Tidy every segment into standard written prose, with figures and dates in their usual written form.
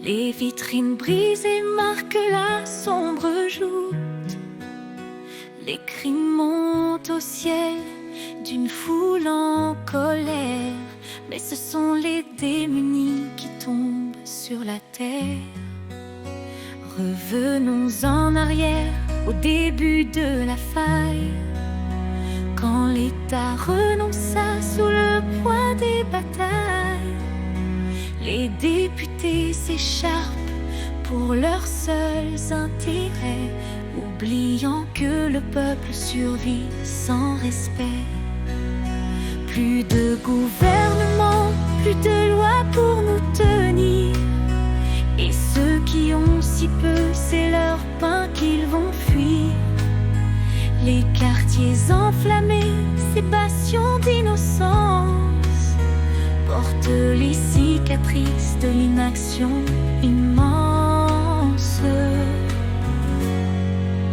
Les vitrines brisées marquent la sombre joute. Les cris montent au ciel d'une foule en colère. Mais ce sont les démunis qui tombent sur la terre. Revenons en arrière au début de la faille, quand l'État renonça sous le poids des batailles. Les députés s'écharpent pour leurs seuls intérêts, oubliant que le peuple survit sans respect. Plus de gouvernement, plus de loi pour nous tenir. Et ceux qui ont si peu, c'est leur pain qu'ils vont fuir. Les quartiers enflammés, ces passions d'innocence, portent les cicatrices de l'inaction immense.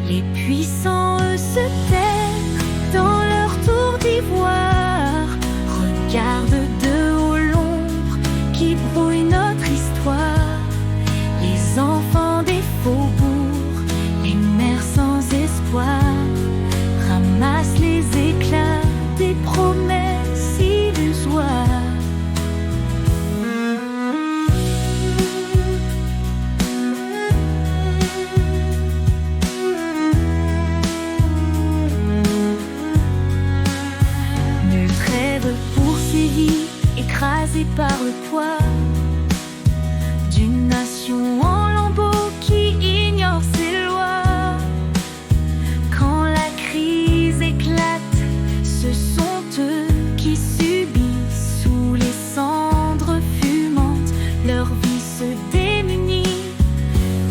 Les puissants, eux, se taisent dans leur tour d'ivoire, regardent de haut l'ombre qui brouille notre histoire. Les enfants des faubourgs, les mères sans espoir, ramassent les éclats des promesses illusoires. Nulle trêve poursuivie, écrasée par le poids d'une nation en lambeaux qui ignore ses lois. Quand la crise éclate, ce sont eux qui subissent sous les cendres fumantes. Leur vie se démunit,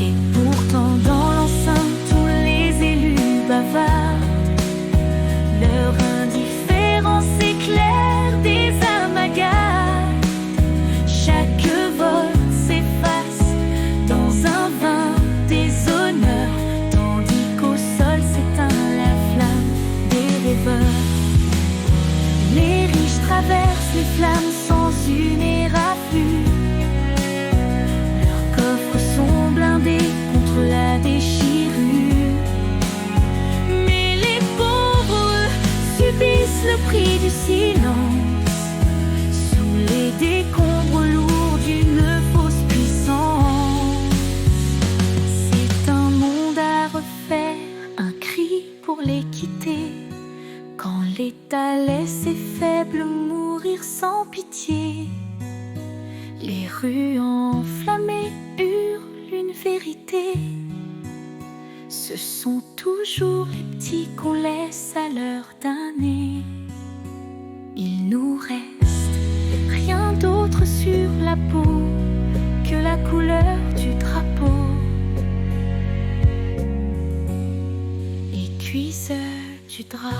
et pourtant dans l'enceinte tous les élus bavardent. Leur indifférence éclaire des amalgames. Chaque vote s'efface dans un vain déshonneur, tandis qu'au sol s'éteint la flamme des rêveurs. Les riches traversent les flammes sans une éraflure. Leurs coffres sont blindés contre la déchirure. Mais les pauvres, eux, subissent le prix du silence, sous les décombres lourds d'une fausse puissance. C'est un monde à refaire, un cri pour l'équité, quand l'État laisse ses faibles mourir sans pitié. Les rues enflammées hurlent une vérité. Ce sont toujours les petits qu'on laisse à l'heure damnée. Il nous reste rien d'autre sur la peau que la couleur du drapeau. Et cuiseur du drap.